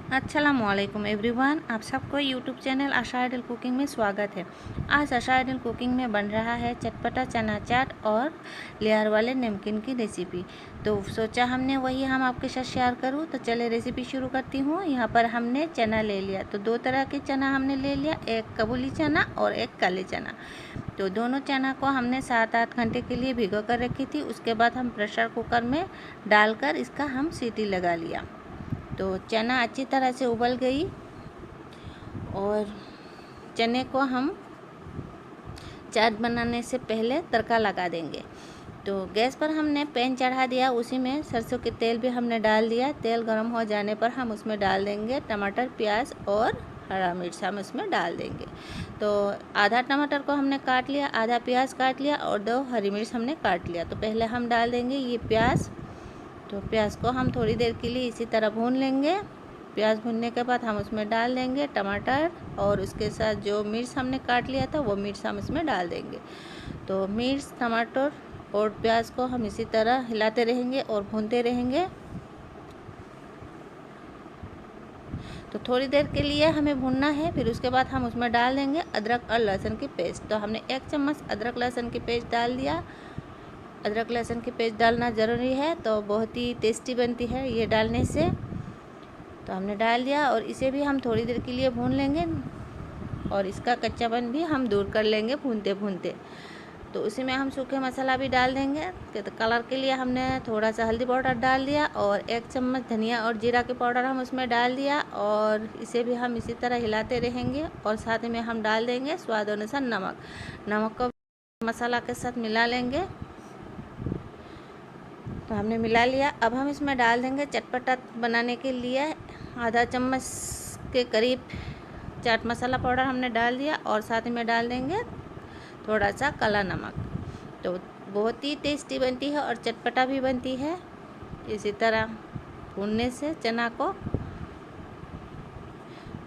अस्सलामुअलैकुम एवरीवन, आप सबको यूट्यूब चैनल आशा आइडल कुकिंग में स्वागत है। आज आशा आइडल कुकिंग में बन रहा है चटपटा चना चाट और लेयर वाले नमकीन की रेसिपी। तो सोचा हमने वही हम आपके साथ शेयर करूं। तो चले रेसिपी शुरू करती हूं। यहाँ पर हमने चना ले लिया, तो दो तरह के चना हमने ले लिया, एक कबूली चना और एक काले चना। तो दोनों चना को हमने 7-8 घंटे के लिए भिगो कर रखी थी। उसके बाद हम प्रेशर कुकर में डालकर इसका हम सीटी लगा लिया। तो चना अच्छी तरह से उबल गई और चने को हम चाट बनाने से पहले तड़का लगा देंगे। तो गैस पर हमने पैन चढ़ा दिया, उसी में सरसों के तेल भी हमने डाल दिया। तेल गर्म हो जाने पर हम उसमें डाल देंगे टमाटर, प्याज और हरा मिर्च हम उसमें डाल देंगे। तो आधा टमाटर को हमने काट लिया, आधा प्याज काट लिया और 2 हरी मिर्च हमने काट लिया। तो पहले हम डाल देंगे ये प्याज। तो प्याज को हम थोड़ी देर के लिए इसी तरह भून लेंगे। प्याज भूनने के बाद हम उसमें डाल देंगे टमाटर और उसके साथ जो मिर्च हमने काट लिया था वो मिर्च हम इसमें डाल देंगे। तो मिर्च, टमाटर और प्याज को हम इसी तरह हिलाते रहेंगे और भूनते रहेंगे। तो थोड़ी देर के लिए हमें भूनना है। फिर उसके बाद हम उसमें डाल देंगे अदरक और लहसुन की पेस्ट। तो हमने 1 चम्मच अदरक लहसुन की पेस्ट डाल दिया। अदरक लहसुन की पेस्ट डालना ज़रूरी है, तो बहुत ही टेस्टी बनती है ये डालने से। तो हमने डाल दिया और इसे भी हम थोड़ी देर के लिए भून लेंगे और इसका कच्चापन भी हम दूर कर लेंगे भूनते भूनते। तो उसी में हम सूखे मसाला भी डाल देंगे। तो कलर के लिए हमने थोड़ा सा हल्दी पाउडर डाल दिया और 1 चम्मच धनिया और जीरा के पाउडर हम उसमें डाल दिया और इसे भी हम इसी तरह हिलाते रहेंगे। और साथ में हम डाल देंगे स्वाद अनुसार नमक को मसाला के साथ मिला लेंगे। तो हमने मिला लिया। अब हम इसमें डाल देंगे चटपटा बनाने के लिए आधा चम्मच के करीब चाट मसाला पाउडर हमने डाल दिया और साथ में डाल देंगे थोड़ा सा काला नमक। तो बहुत ही टेस्टी बनती है और चटपटा भी बनती है इसी तरह भूनने से चना को।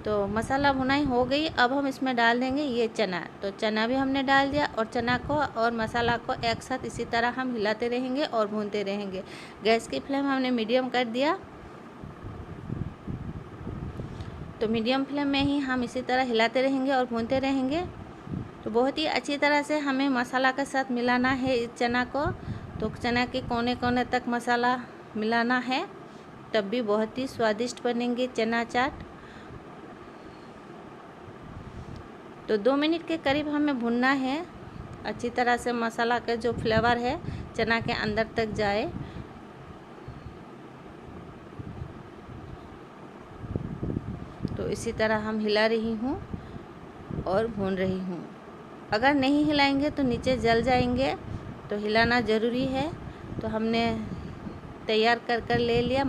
तो मसाला भुनाई हो गई। अब हम इसमें डाल देंगे ये चना। तो चना भी हमने डाल दिया और चना को और मसाला को एक साथ इसी तरह हम हिलाते रहेंगे और भूनते रहेंगे। गैस की फ्लेम हमने मीडियम कर दिया। तो मीडियम फ्लेम में ही हम इसी तरह हिलाते रहेंगे और भूनते रहेंगे। तो बहुत ही अच्छी तरह से हमें मसाला के साथ मिलाना है इस चना को। तो चना के कोने कोने तक मसाला मिलाना है, तब भी बहुत ही स्वादिष्ट बनेंगे चना चाट। तो 2 मिनट के करीब हमें भुनना है, अच्छी तरह से मसाला का जो फ्लेवर है चना के अंदर तक जाए। तो इसी तरह हम हिला रही हूँ और भून रही हूँ। अगर नहीं हिलाएंगे तो नीचे जल जाएंगे, तो हिलाना ज़रूरी है। तो हमने तैयार कर ले लिया।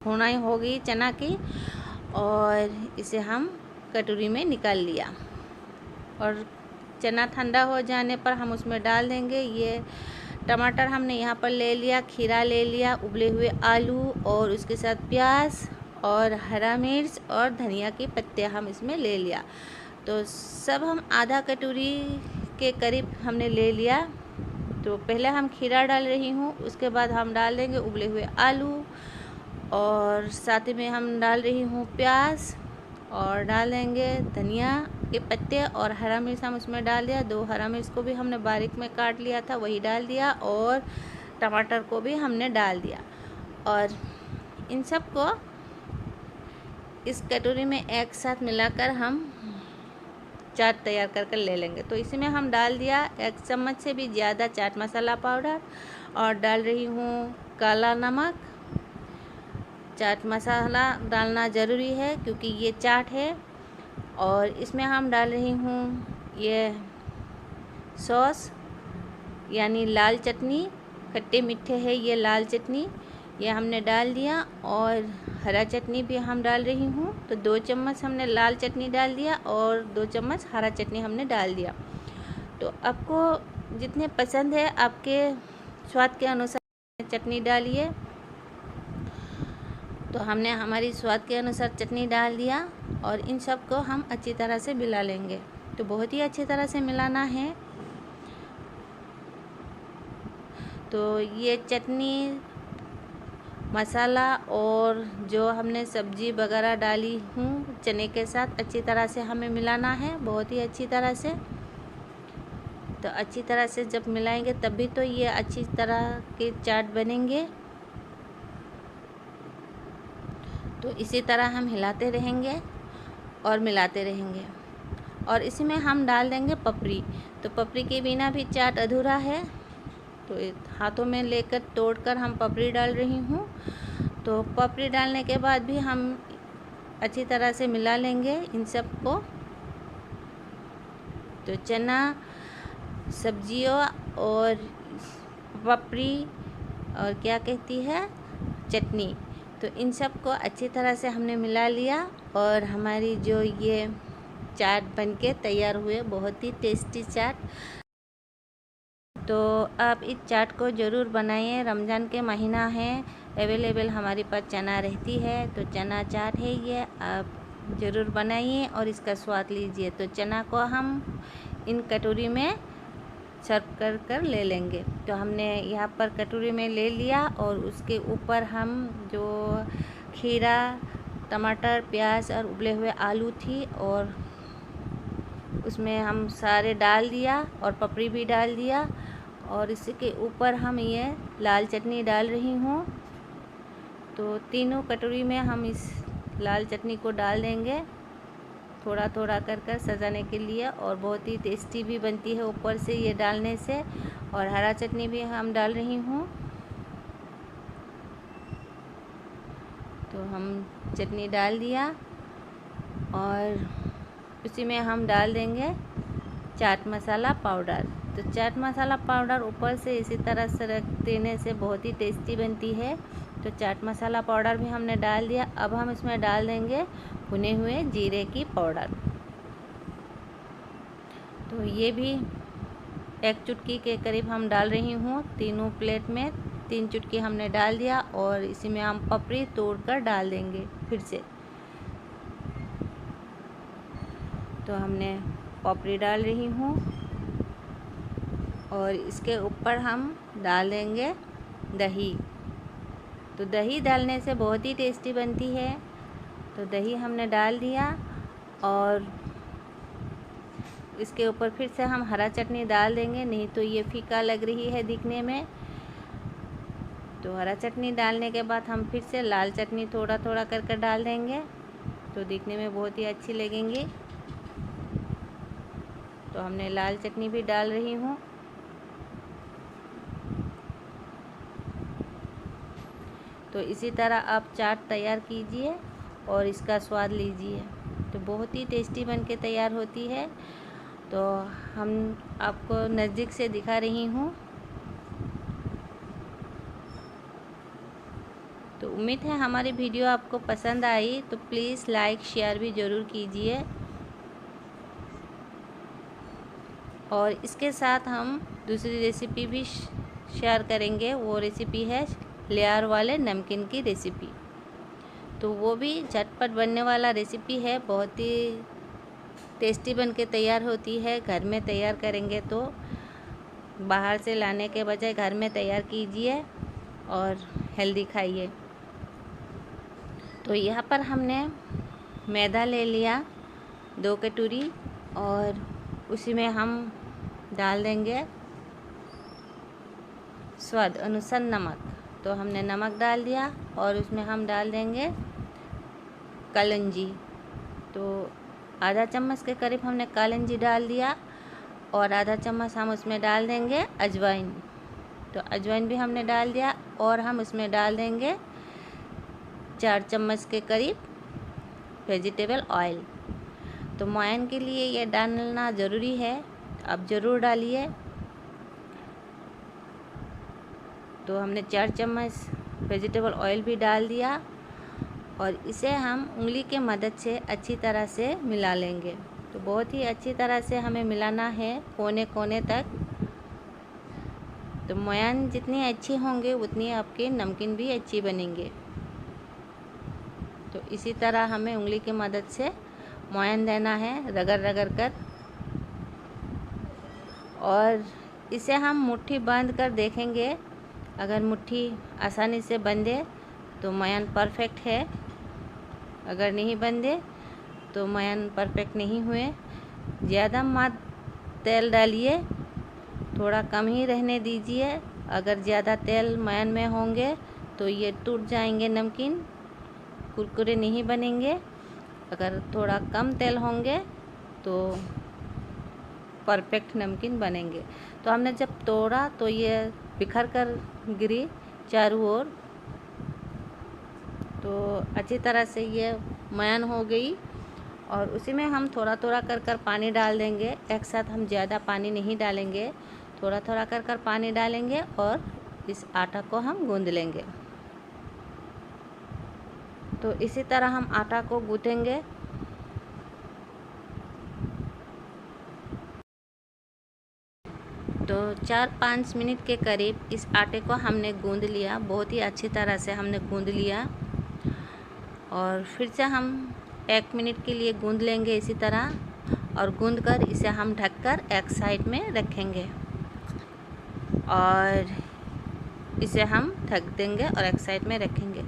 भुनाई हो गई चना की और इसे हम कटोरी में निकाल लिया। और चना ठंडा हो जाने पर हम उसमें डाल देंगे ये टमाटर हमने यहाँ पर ले लिया, खीरा ले लिया, उबले हुए आलू और उसके साथ प्याज और हरा मिर्च और धनिया के पत्ते हम इसमें ले लिया। तो सब हम आधा कटोरी के करीब हमने ले लिया। तो पहले हम खीरा डाल रही हूँ, उसके बाद हम डाल देंगे उबले हुए आलू और साथ में हम डाल रही हूँ प्याज और डाल देंगे धनिया के पत्ते और हरा मिर्च हम उसमें डाल दिया। 2 हरा मिर्च को भी हमने बारीक में काट लिया था, वही डाल दिया और टमाटर को भी हमने डाल दिया। और इन सब को इस कटोरी में एक साथ मिलाकर हम चाट तैयार कर ले लेंगे। तो इसी में हम डाल दिया 1 चम्मच से भी ज़्यादा चाट मसाला पाउडर और डाल रही हूँ काला नमक। चाट मसाला डालना ज़रूरी है क्योंकि ये चाट है। और इसमें हम डाल रही हूँ ये सॉस यानी लाल चटनी, खट्टे मीठे है ये लाल चटनी, ये हमने डाल दिया। और हरा चटनी भी हम डाल रही हूँ। तो 2 चम्मच हमने लाल चटनी डाल दिया और 2 चम्मच हरा चटनी हमने डाल दिया। तो आपको जितने पसंद है आपके स्वाद के अनुसार चटनी डालिए। तो हमने हमारी स्वाद के अनुसार चटनी डाल दिया और इन सब को हम अच्छी तरह से मिला लेंगे। तो बहुत ही अच्छी तरह से मिलाना है। तो ये चटनी मसाला और जो हमने सब्जी वगैरह डाली हूँ चने के साथ अच्छी तरह से हमें मिलाना है, बहुत ही अच्छी तरह से। तो अच्छी तरह से जब मिलाएंगे तभी तो ये अच्छी तरह के चाट बनेंगे। तो इसी तरह हम हिलाते रहेंगे और मिलाते रहेंगे। और इसी में हम डाल देंगे पपड़ी। तो पपड़ी के बिना भी चाट अधूरा है। तो हाथों में लेकर तोड़कर हम पपड़ी डाल रही हूँ। तो पपड़ी डालने के बाद भी हम अच्छी तरह से मिला लेंगे इन सब को। तो चना, सब्जियों और पपड़ी और क्या कहती है चटनी, तो इन सब को अच्छी तरह से हमने मिला लिया। और हमारी जो ये चाट बनके तैयार हुए, बहुत ही टेस्टी चाट। तो आप इस चाट को ज़रूर बनाइए। रमज़ान के महीना है, अवेलेबल हमारे पास चना रहती है, तो चना चाट है ये, आप ज़रूर बनाइए और इसका स्वाद लीजिए। तो चना को हम इन कटोरी में सर्व कर ले लेंगे। तो हमने यहाँ पर कटोरी में ले लिया और उसके ऊपर हम जो खीरा, टमाटर, प्याज और उबले हुए आलू थी और उसमें हम सारे डाल दिया और पपड़ी भी डाल दिया। और इसके ऊपर हम ये लाल चटनी डाल रही हूँ। तो तीनों कटोरी में हम इस लाल चटनी को डाल देंगे, थोड़ा थोड़ा कर सजाने के लिए। और बहुत ही टेस्टी भी बनती है ऊपर से ये डालने से। और हरा चटनी भी हम डाल रही हूँ। तो हम चटनी डाल दिया और उसी में हम डाल देंगे चाट मसाला पाउडर। तो चाट मसाला पाउडर ऊपर से इसी तरह से रख देने से बहुत ही टेस्टी बनती है। तो चाट मसाला पाउडर भी हमने डाल दिया। अब हम इसमें डाल देंगे भुने हुए जीरे की पाउडर। तो ये भी 1 चुटकी के करीब हम डाल रही हूँ। तीनों प्लेट में 3 चुटकी हमने डाल दिया। और इसी में हम पपड़ी तोड़कर डाल देंगे फिर से। तो हमने पपड़ी डाल रही हूँ और इसके ऊपर हम डाल देंगे दही। तो दही डालने से बहुत ही टेस्टी बनती है। तो दही हमने डाल दिया और इसके ऊपर फिर से हम हरा चटनी डाल देंगे, नहीं तो ये फीका लग रही है दिखने में। तो हरा चटनी डालने के बाद हम फिर से लाल चटनी थोड़ा थोड़ा कर डाल देंगे, तो दिखने में बहुत ही अच्छी लगेंगी। तो हमने लाल चटनी भी डाल रही हूँ। तो इसी तरह आप चाट तैयार कीजिए और इसका स्वाद लीजिए। तो बहुत ही टेस्टी बन के तैयार होती है। तो हम आपको नज़दीक से दिखा रही हूँ। तो उम्मीद है हमारी वीडियो आपको पसंद आई। तो प्लीज़ लाइक शेयर भी ज़रूर कीजिए। और इसके साथ हम दूसरी रेसिपी भी शेयर करेंगे। वो रेसिपी है लेयर वाले नमकीन की रेसिपी। तो वो भी झटपट बनने वाला रेसिपी है, बहुत ही टेस्टी बन के तैयार होती है। घर में तैयार करेंगे तो बाहर से लाने के बजाय घर में तैयार कीजिए और हेल्दी खाइए। तो यहाँ पर हमने मैदा ले लिया 2 कटोरी और उसी में हम डाल देंगे स्वाद अनुसार नमक। तो हमने नमक डाल दिया और उसमें हम डाल देंगे कलौंजी। तो आधा चम्मच के करीब हमने कलौंजी डाल दिया और आधा चम्मच हम उसमें डाल देंगे अजवाइन। तो अजवाइन भी हमने डाल दिया और हम उसमें डाल देंगे 4 चम्मच के करीब वेजिटेबल ऑयल। तो मोयन के लिए ये डालना ज़रूरी है, आप ज़रूर डालिए। तो हमने 4 चम्मच वेजिटेबल ऑयल भी डाल दिया और इसे हम उंगली के मदद से अच्छी तरह से मिला लेंगे। तो बहुत ही अच्छी तरह से हमें मिलाना है कोने कोने तक। तो मोयन जितनी अच्छी होंगे उतनी आपके नमकीन भी अच्छी बनेंगे। तो इसी तरह हमें उंगली की मदद से मोयन देना है, रगड़ रगड़ कर। और इसे हम मुट्ठी बांध कर देखेंगे। अगर मुट्ठी आसानी से बंधे तो मयान परफेक्ट है। अगर नहीं बंधे तो मयान परफेक्ट नहीं हुए। ज़्यादा मत तेल डालिए, थोड़ा कम ही रहने दीजिए। अगर ज़्यादा तेल मयान में होंगे तो ये टूट जाएंगे, नमकीन कुरकुरे नहीं बनेंगे। अगर थोड़ा कम तेल होंगे तो परफेक्ट नमकीन बनेंगे। तो हमने जब तोड़ा तो ये बिखर कर गिरी चारों ओर। तो अच्छी तरह से ये मयान हो गई और उसी में हम थोड़ा थोड़ा कर पानी डाल देंगे। एक साथ हम ज़्यादा पानी नहीं डालेंगे, थोड़ा थोड़ा कर पानी डालेंगे और इस आटा को हम गूंद लेंगे। तो इसी तरह हम आटा को गूँथेंगे। तो 4-5 मिनट के करीब इस आटे को हमने गूंद लिया, बहुत ही अच्छी तरह से हमने गूंद लिया। और फिर से हम 1 मिनट के लिए गूंद लेंगे इसी तरह, और गूंद कर इसे हम ढककर एक साइड में रखेंगे और इसे हम ढक देंगे और एक साइड में रखेंगे।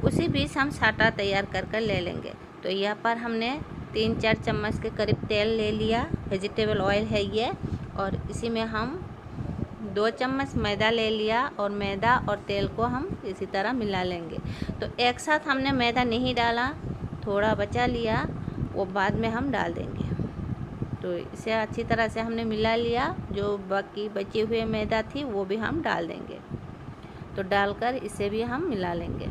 उसी बीच हम साटा तैयार कर ले लेंगे। तो यहाँ पर हमने 3-4 चम्मच के करीब तेल ले लिया, वेजिटेबल ऑयल है ये। और इसी में हम 2 चम्मच मैदा ले लिया और मैदा और तेल को हम इसी तरह मिला लेंगे। तो एक साथ हमने मैदा नहीं डाला, थोड़ा बचा लिया, वो बाद में हम डाल देंगे। तो इसे अच्छी तरह से हमने मिला लिया। जो बाकी बचे हुए मैदा थी वो भी हम डाल देंगे। तो डालकर इसे भी हम मिला लेंगे।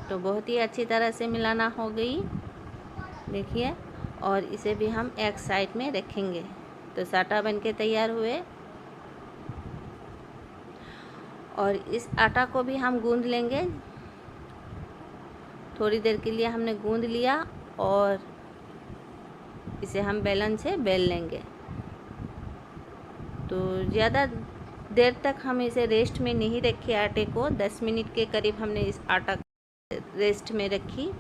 तो बहुत ही अच्छी तरह से मिलाना हो गई, देखिए। और इसे भी हम एक साइड में रखेंगे। तो साटा बनके तैयार हुए। और इस आटा को भी हम गूंद लेंगे। थोड़ी देर के लिए हमने गूंद लिया और इसे हम बेलन से बेल लेंगे। तो ज़्यादा देर तक हम इसे रेस्ट में नहीं रखे आटे को। 10 मिनट के करीब हमने इस आटा रेस्ट में रखी।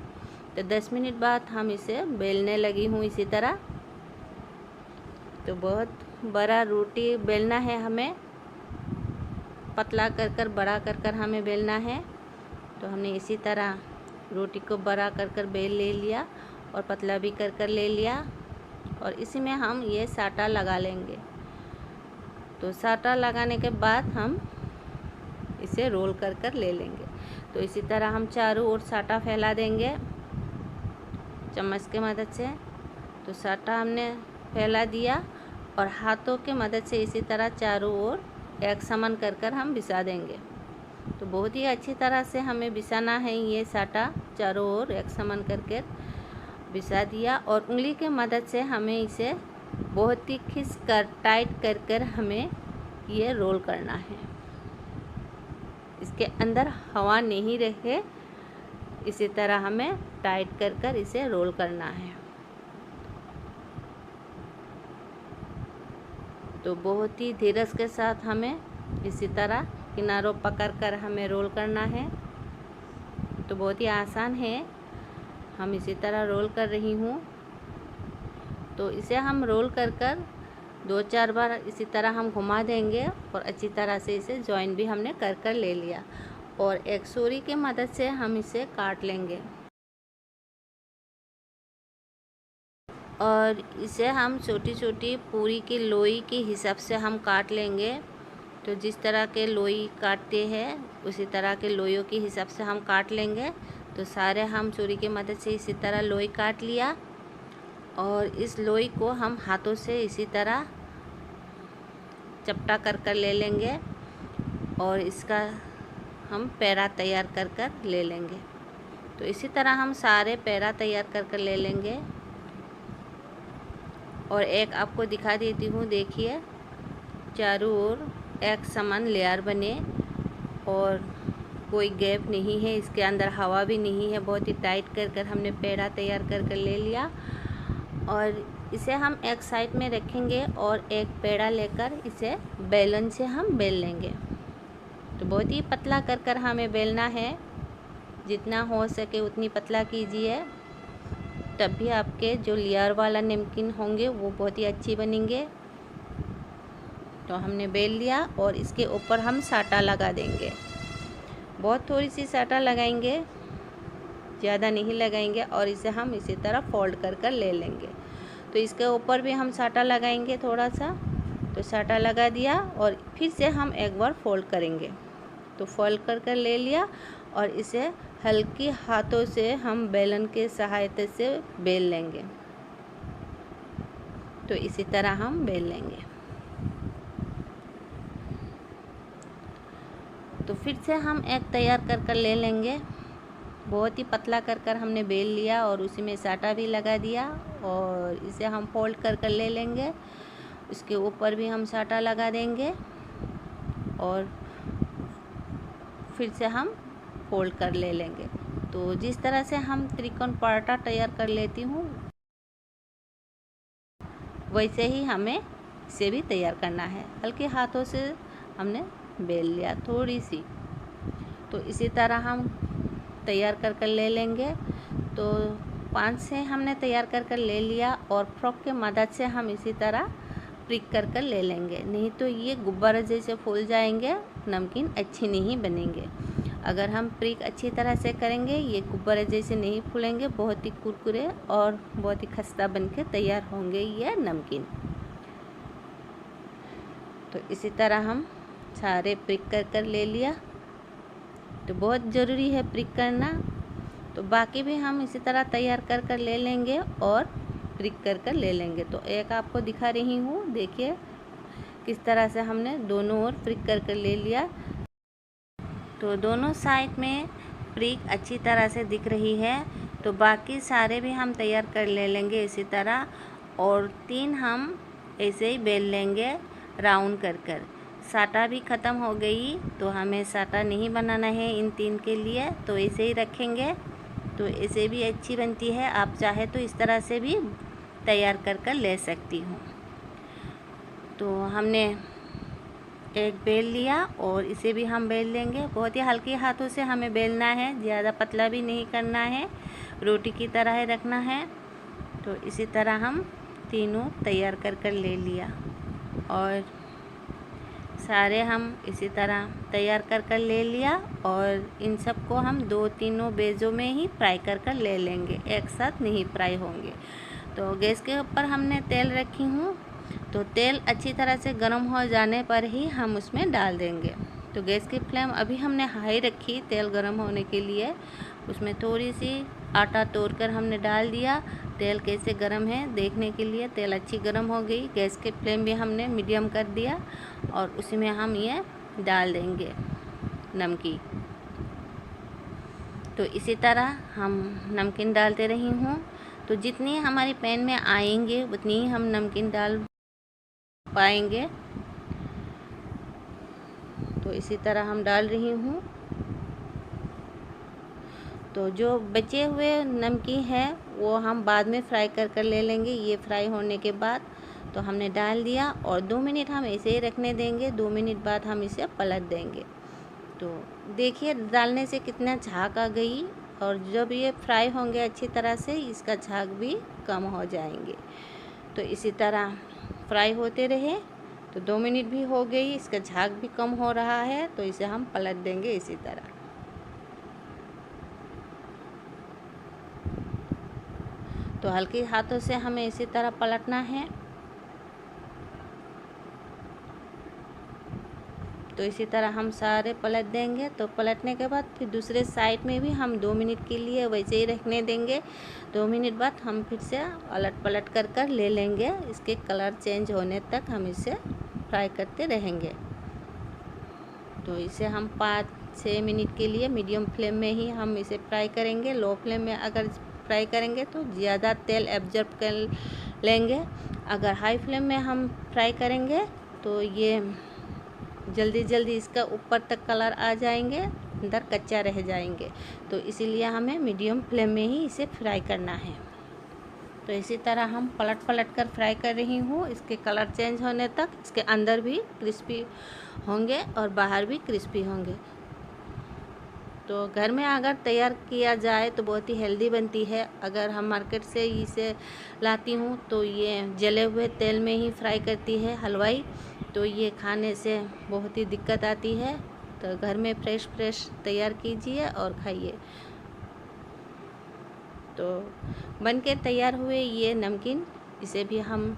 तो 10 मिनट बाद हम इसे बेलने लगी हूँ इसी तरह। तो बहुत बड़ा रोटी बेलना है हमें, पतला कर बड़ा कर हमें बेलना है। तो हमने इसी तरह रोटी को बड़ा कर बेल ले लिया और पतला भी कर ले लिया। और इसी में हम ये साटा लगा लेंगे। तो साटा लगाने के बाद हम इसे रोल कर ले लेंगे। तो इसी तरह हम चारों ओर साटा फैला देंगे चम्मच की मदद से। तो साटा हमने फैला दिया और हाथों की मदद से इसी तरह चारों ओर एक समान कर हम बिछा देंगे। तो बहुत ही अच्छी तरह से हमें बिछाना है ये साटा, चारों ओर एक समान करके बिछा दिया। और उंगली की मदद से हमें इसे बहुत ही खिंच कर टाइट कर हमें ये रोल करना है। इसके अंदर हवा नहीं रहे, इसी तरह हमें टाइट कर इसे रोल करना है। तो बहुत ही धीरज के साथ हमें इसी तरह किनारों पकड़ हमें रोल करना है। तो बहुत ही आसान है, हम इसी तरह रोल कर रही हूँ। तो इसे हम रोल कर 2-4 बार इसी तरह हम घुमा देंगे और अच्छी तरह से इसे जॉइन भी हमने कर ले लिया। और एक छुरी की मदद से हम इसे काट लेंगे और इसे हम छोटी छोटी पूरी की लोई के हिसाब से हम काट लेंगे। तो जिस तरह के लोई काटते हैं उसी तरह के लोइयों के हिसाब से हम काट लेंगे। तो सारे हम छुरी की मदद से इसी तरह लोई काट लिया और इस लोई को हम हाथों से इसी तरह चपटा कर ले लेंगे और इसका हम पैरा तैयार कर ले लेंगे। तो इसी तरह हम सारे पैरा तैयार कर ले लेंगे। और एक आपको दिखा देती हूँ, देखिए चारों ओर एक समान लेयर बने और कोई गैप नहीं है, इसके अंदर हवा भी नहीं है। बहुत ही टाइट कर हमने पेड़ा तैयार कर ले लिया और इसे हम एक साइड में रखेंगे और एक पेड़ा लेकर इसे बेलन से हम बेल लेंगे। तो बहुत ही पतला कर हमें बेलना है, जितना हो सके उतनी पतला कीजिए, तब भी आपके जो लेयर वाला नमकीन होंगे वो बहुत ही अच्छी बनेंगे। तो हमने बेल लिया और इसके ऊपर हम साटा लगा देंगे। बहुत थोड़ी सी साटा लगाएंगे, ज़्यादा नहीं लगाएंगे। और इसे हम इसी तरह फोल्ड कर कर ले लेंगे। तो इसके ऊपर भी हम साटा लगाएंगे थोड़ा सा। तो साटा लगा दिया और फिर से हम एक बार फोल्ड करेंगे। तो फोल्ड कर कर ले लिया और इसे हल्की हाथों से हम बेलन के सहायता से बेल लेंगे। तो इसी तरह हम बेल लेंगे। तो फिर से हम एक तैयार कर कर ले लेंगे। बहुत ही पतला कर कर हमने बेल लिया और उसी में साटा भी लगा दिया और इसे हम फोल्ड कर कर ले लेंगे। इसके ऊपर भी हम साटा लगा देंगे और फिर से हम फोल्ड कर ले लेंगे। तो जिस तरह से हम त्रिकोण पराठा तैयार कर लेती हूँ वैसे ही हमें इसे भी तैयार करना है। हल्के हाथों से हमने बेल लिया थोड़ी सी। तो इसी तरह हम तैयार कर कर ले लेंगे। तो 5 से हमने तैयार कर कर ले लिया और फ्रॉक के मदद से हम इसी तरह प्रिक कर कर ले लेंगे। नहीं तो ये गुब्बारे जैसे फूल जाएंगे, नमकीन अच्छी नहीं बनेंगे। अगर हम प्रिक अच्छी तरह से करेंगे ये गुब्बारे जैसे नहीं फूलेंगे, बहुत ही कुरकुरे और बहुत ही खस्ता बन के तैयार होंगे ये नमकीन। तो इसी तरह हम सारे प्रिक कर कर ले लिया। तो बहुत ज़रूरी है प्रिक करना। तो बाकी भी हम इसी तरह तैयार कर कर ले लेंगे और प्रिक कर कर ले लेंगे। तो एक आपको दिखा रही हूँ, देखिए किस तरह से हमने दोनों ओर प्रिक कर कर ले लिया। तो दोनों साइड में प्रिक अच्छी तरह से दिख रही है। तो बाकी सारे भी हम तैयार कर ले लेंगे इसी तरह। और 3 हम ऐसे ही बेल लेंगे राउंड कर कर। साटा भी ख़त्म हो गई तो हमें साटा नहीं बनाना है इन 3 के लिए, तो ऐसे ही रखेंगे। तो ऐसे भी अच्छी बनती है। आप चाहे तो इस तरह से भी तैयार कर कर ले सकती हूँ। तो हमने एक बेल लिया और इसे भी हम बेल लेंगे। बहुत ही हल्के हाथों से हमें बेलना है, ज़्यादा पतला भी नहीं करना है, रोटी की तरह ही रखना है। तो इसी तरह हम तीनों तैयार कर कर ले लिया और सारे हम इसी तरह तैयार कर कर ले लिया। और इन सब को हम 2-3 बेजों में ही फ्राई कर कर ले लेंगे, एक साथ नहीं फ्राई होंगे। तो गैस के ऊपर हमने तेल रखी हूँ। तो तेल अच्छी तरह से गर्म हो जाने पर ही हम उसमें डाल देंगे। तो गैस की फ्लेम अभी हमने हाई रखी तेल गर्म होने के लिए। उसमें थोड़ी सी आटा तोड़कर हमने डाल दिया। तेल कैसे गर्म है देखने के लिए तेल अच्छी गर्म हो गई। गैस की फ्लेम भी हमने मीडियम कर दिया और उसी में हम ये डाल देंगे नमकीन। तो इसी तरह हम नमकीन डालते रही हूँ। तो जितनी हमारी पैन में आएंगे उतनी ही हम नमकीन डाल पाएंगे। तो इसी तरह हम डाल रही हूँ। तो जो बचे हुए नमकीन है वो हम बाद में फ्राई कर कर ले लेंगे। ये फ्राई होने के बाद तो हमने डाल दिया और 2 मिनट हम ऐसे ही रखने देंगे। 2 मिनट बाद हम इसे पलट देंगे। तो देखिए डालने से कितना झाग आ गई और जब ये फ्राई होंगे अच्छी तरह से इसका झाग भी कम हो जाएंगे। तो इसी तरह फ्राई होते रहे। तो 2 मिनट भी हो गई, इसका झाग भी कम हो रहा है। तो इसे हम पलट देंगे इसी तरह। तो हल्के हाथों से हमें इसी तरह पलटना है। तो इसी तरह हम सारे पलट देंगे। तो पलटने के बाद फिर दूसरे साइड में भी हम 2 मिनट के लिए वैसे ही रखने देंगे। 2 मिनट बाद हम फिर से अलट पलट कर कर ले लेंगे। इसके कलर चेंज होने तक हम इसे फ्राई करते रहेंगे। तो इसे हम 5-6 मिनट के लिए मीडियम फ्लेम में ही हम इसे फ्राई करेंगे। लो फ्लेम में अगर फ्राई करेंगे तो ज़्यादा तेल एब्जॉर्ब कर लेंगे। अगर हाई फ्लेम में हम फ्राई करेंगे तो ये जल्दी जल्दी इसका ऊपर तक कलर आ जाएंगे, अंदर कच्चा रह जाएंगे। तो इसीलिए हमें मीडियम फ्लेम में ही इसे फ्राई करना है। तो इसी तरह हम पलट पलट कर फ्राई कर रही हूँ। इसके कलर चेंज होने तक इसके अंदर भी क्रिस्पी होंगे और बाहर भी क्रिस्पी होंगे। तो घर में अगर तैयार किया जाए तो बहुत ही हेल्दी बनती है। अगर हम मार्केट से इसे लाती हूँ तो ये जले हुए तेल में ही फ्राई करती है हलवाई, तो ये खाने से बहुत ही दिक्कत आती है। तो घर में फ्रेश तैयार कीजिए और खाइए। तो बन के तैयार हुए ये नमकीन, इसे भी हम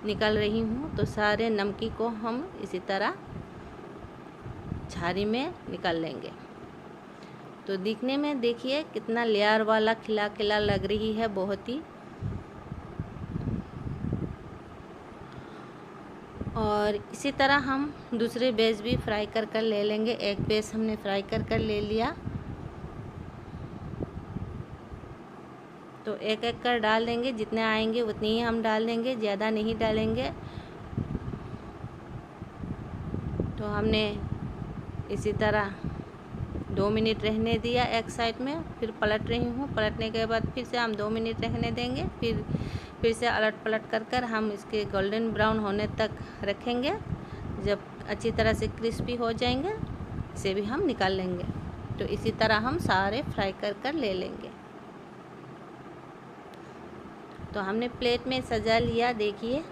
निकाल रही हूँ। तो सारे नमकीन को हम इसी तरह झाड़ी में निकाल लेंगे। तो दिखने में देखिए कितना लेयर वाला खिला खिला लग रही है, बहुत ही। और इसी तरह हम दूसरे बेस भी फ्राई कर ले लेंगे। एक बेस हमने फ्राई कर ले लिया, तो एक एक कर डाल देंगे। जितने आएंगे उतनी ही हम डाल देंगे, ज़्यादा नहीं डालेंगे। तो हमने इसी तरह 2 मिनट रहने दिया एक साइड में, फिर पलट रही हूँ। पलटने के बाद फिर से हम 2 मिनट रहने देंगे, फिर से अलट पलट कर हम इसके गोल्डन ब्राउन होने तक रखेंगे। जब अच्छी तरह से क्रिस्पी हो जाएंगे इसे भी हम निकाल लेंगे। तो इसी तरह हम सारे फ्राई कर ले लेंगे। तो हमने प्लेट में सजा लिया, देखिए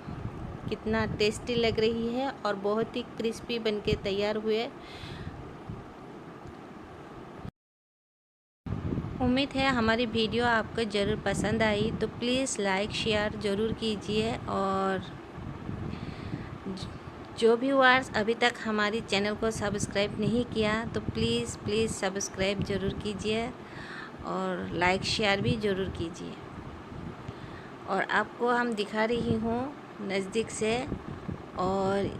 कितना टेस्टी लग रही है और बहुत ही क्रिस्पी बनके तैयार हुए। उम्मीद है हमारी वीडियो आपको ज़रूर पसंद आई, तो प्लीज़ लाइक शेयर ज़रूर कीजिए। और जो व्यूअर्स अभी तक हमारी चैनल को सब्सक्राइब नहीं किया तो प्लीज़ सब्सक्राइब ज़रूर कीजिए और लाइक शेयर भी ज़रूर कीजिए। और आपको हम दिखा रही हूँ नज़दीक से, और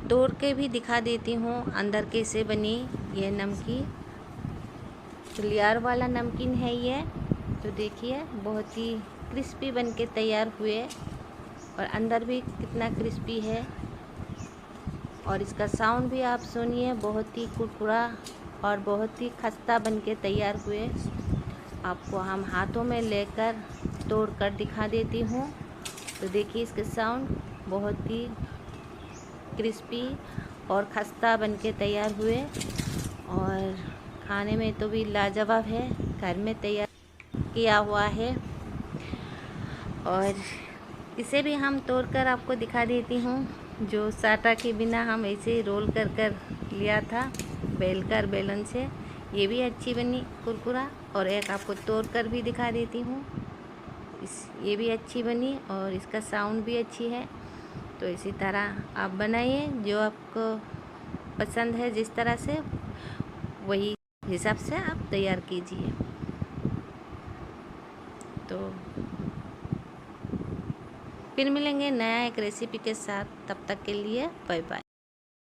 तोड़ के भी दिखा देती हूँ अंदर कैसे बनी ये नमकीन। तो लेयर वाला नमकीन है ये। तो देखिए बहुत ही क्रिस्पी बन के तैयार हुए, और अंदर भी कितना क्रिस्पी है। और इसका साउंड भी आप सुनिए, बहुत ही कुरकुरा और बहुत ही खस्ता बन के तैयार हुए। आपको हम हाथों में लेकर तोड़ कर दिखा देती हूँ। तो देखिए इसका साउंड, बहुत ही क्रिस्पी और खस्ता बन के तैयार हुए, और खाने में तो भी लाजवाब है। घर में तैयार किया हुआ है। और इसे भी हम तोड़कर आपको दिखा देती हूँ, जो साटा के बिना हम ऐसे रोल कर लिया था बेलन से। ये भी अच्छी बनी कुरकुरा। और एक आपको तोड़कर भी दिखा देती हूँ, ये भी अच्छी बनी और इसका साउंड भी अच्छी है। तो इसी तरह आप बनाइए, जो आपको पसंद है जिस तरह से, वही हिसाब से आप तैयार कीजिए। तो फिर मिलेंगे नया एक रेसिपी के साथ, तब तक के लिए बाय बाय।